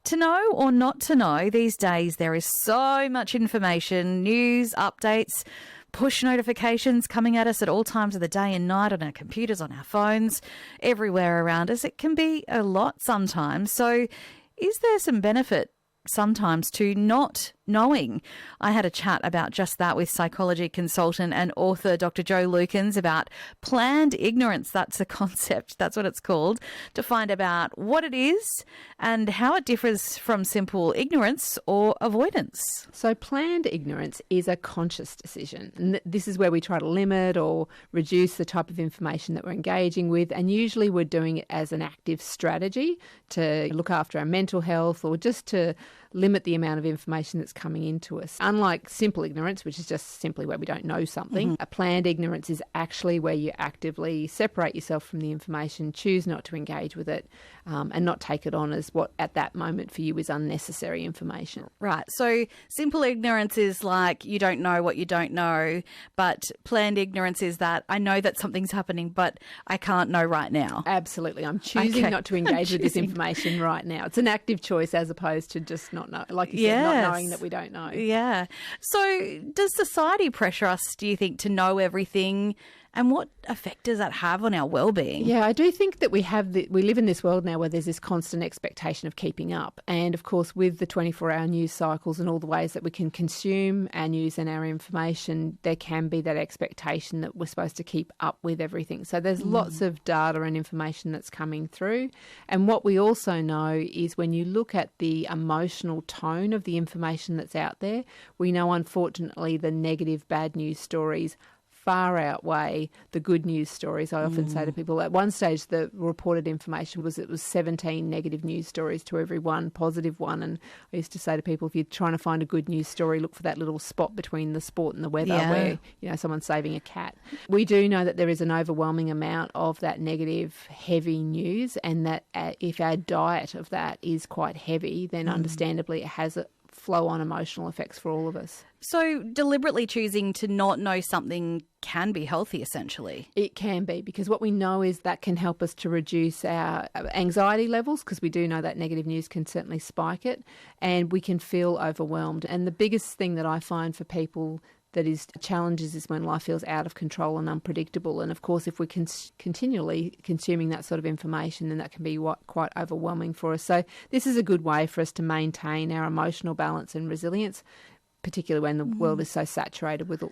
To know or not to know, these days there is so much information, news, updates, push notifications coming at us at all times of the day and night on our computers, on our phones, everywhere around us. It can be a lot sometimes. So is there some benefit sometimes to not knowing? I had a chat about just that with psychology consultant and author Dr. Joe Lukens about planned ignorance. That's a concept, that's what it's called, to find about what it is and how it differs from simple ignorance or avoidance. So planned ignorance is a conscious decision. And this is where we try to limit or reduce the type of information that we're engaging with, and usually we're doing it as an active strategy to look after our mental health or just to limit the amount of information that's coming into us. Unlike simple ignorance, which is just simply where we don't know something, a planned ignorance is actually where you actively separate yourself from the information, choose not to engage with it, and not take it on as what at that moment for you is unnecessary information. Right. So simple ignorance is like you don't know what you don't know, but planned ignorance is that I know that something's happening, but I can't know right now. Absolutely. I'm choosing not to engage with this information right now. It's an active choice as opposed to just not know, like you said, not knowing that we don't know. Yeah. So does society pressure us, do you think, to know everything? And what effect does that have on our well-being? Yeah, I do think that we live in this world now where there's this constant expectation of keeping up. And of course, with the 24-hour news cycles and all the ways that we can consume our news and our information, there can be that expectation that we're supposed to keep up with everything. So there's lots of data and information that's coming through. And what we also know is when you look at the emotional tone of the information that's out there, we know, unfortunately, the negative, bad news stories far outweigh the good news stories. I often say to people, at one stage the reported information was it was 17 negative news stories to every one positive one. And I used to say to people, if you're trying to find a good news story, look for that little spot between the sport and the weather where, you know, someone's saving a cat. We do know that there is an overwhelming amount of that negative, heavy news, and that if our diet of that is quite heavy, then understandably it has a flow-on emotional effects for all of us. So deliberately choosing to not know something can be healthy, essentially. It can be, because what we know is that can help us to reduce our anxiety levels, because we do know that negative news can certainly spike it, and we can feel overwhelmed. And the biggest thing that I find for people that is challenges is when life feels out of control and unpredictable. And of course, if we're continually consuming that sort of information, then that can be quite overwhelming for us. So this is a good way for us to maintain our emotional balance and resilience, particularly when the world is so saturated with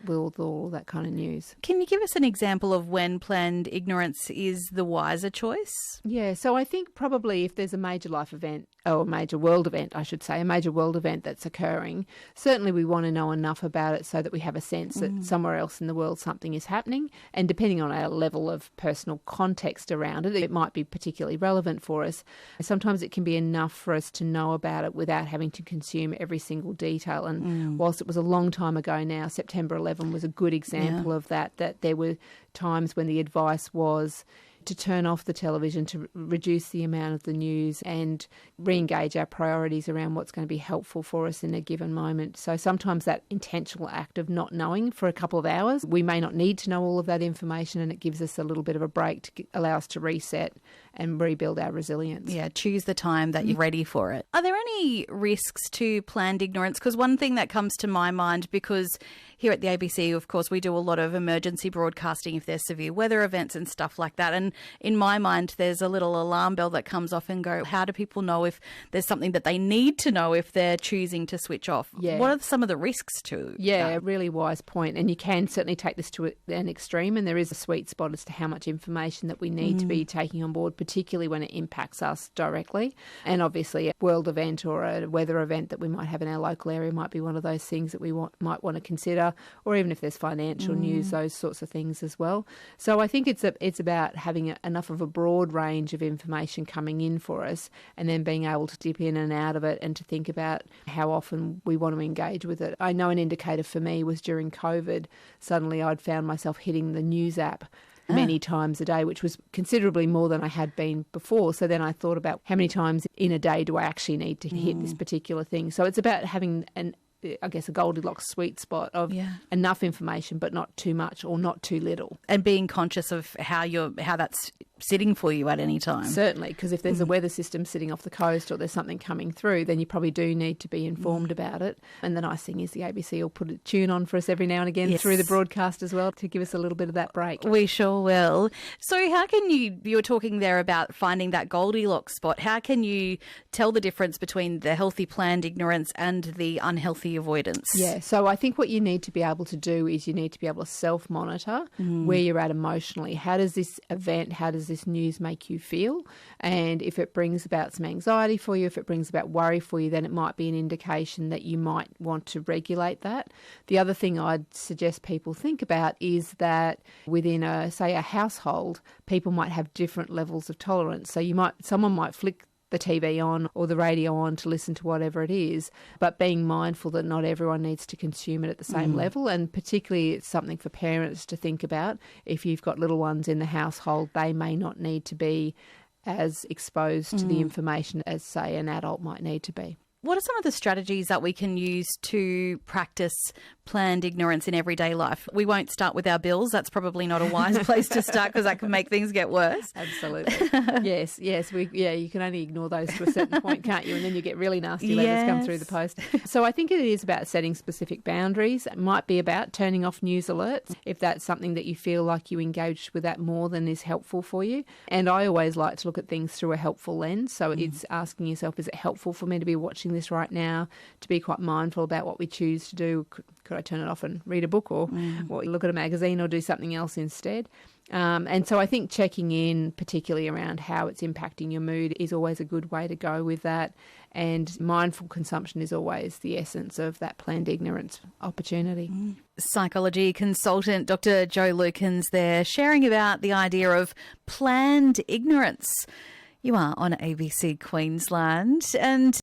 all that kind of news. Can you give us an example of when planned ignorance is the wiser choice? Yeah, so I think probably if there's a major life event, or a major world event, I should say, a major world event that's occurring, certainly we want to know enough about it so that we have a sense that somewhere else in the world something is happening. And depending on our level of personal context around it, it might be particularly relevant for us. Sometimes it can be enough for us to know about it without having to consume every single detail. And whilst it was a long time ago now, September 11 was a good example of that there were times when the advice was to turn off the television, to reduce the amount of the news and re-engage our priorities around what's going to be helpful for us in a given moment. So sometimes that intentional act of not knowing for a couple of hours, we may not need to know all of that information, and it gives us a little bit of a break to allow us to reset and rebuild our resilience. Yeah, choose the time that you're ready for it. Are there any risks to planned ignorance? Because one thing that comes to my mind, because here at the ABC, of course, we do a lot of emergency broadcasting if there's severe weather events and stuff like that. And in my mind, there's a little alarm bell that comes off and go, how do people know if there's something that they need to know if they're choosing to switch off? Yeah. What are some of the risks to a really wise point. And you can certainly take this to an extreme, and there is a sweet spot as to how much information that we need to be taking on board, particularly when it impacts us directly. And obviously a world event or a weather event that we might have in our local area might be one of those things that we might want to consider, or even if there's financial news, those sorts of things as well. So I think it's about having enough of a broad range of information coming in for us, and then being able to dip in and out of it and to think about how often we want to engage with it. I know an indicator for me was during COVID, suddenly I'd found myself hitting the news app many times a day, which was considerably more than I had been before. So then I thought about how many times in a day do I actually need to hit this particular thing. So it's about having a Goldilocks sweet spot of enough information, but not too much or not too little. And being conscious of how that's sitting for you at any time. Certainly, because if there's a weather system sitting off the coast or there's something coming through, then you probably do need to be informed about it. And the nice thing is the ABC will put a tune on for us every now and again through the broadcast as well to give us a little bit of that break. We sure will. So how can you were talking there about finding that Goldilocks spot. How can you tell the difference between the healthy planned ignorance and the unhealthy avoidance? Yeah, so I think what you need to be able to do is you need to be able to self-monitor where you're at emotionally. How does this event, how does this news make you feel? And if it brings about some anxiety for you, if it brings about worry for you, then it might be an indication that you might want to regulate that. The other thing I'd suggest people think about is that within a household, people might have different levels of tolerance. So someone might flick the TV on or the radio on to listen to whatever it is, but being mindful that not everyone needs to consume it at the same level. And particularly it's something for parents to think about. If you've got little ones in the household, they may not need to be as exposed to the information as, say, an adult might need to be. What are some of the strategies that we can use to practice planned ignorance in everyday life? We won't start with our bills. That's probably not a wise place to start because that can make things get worse. Absolutely. Yes. You can only ignore those to a certain point, can't you? And then you get really nasty letters come through the post. So I think it is about setting specific boundaries. It might be about turning off news alerts if that's something that you feel like you engage with that more than is helpful for you. And I always like to look at things through a helpful lens. So it's asking yourself, is it helpful for me to be watching this right now, to be quite mindful about what we choose to do? Could I turn it off and read a book or look at a magazine or do something else instead? And so I think checking in, particularly around how it's impacting your mood, is always a good way to go with that. And mindful consumption is always the essence of that planned ignorance opportunity. Psychology consultant Dr. Jo Lukens there, sharing about the idea of planned ignorance. You are on ABC Queensland, and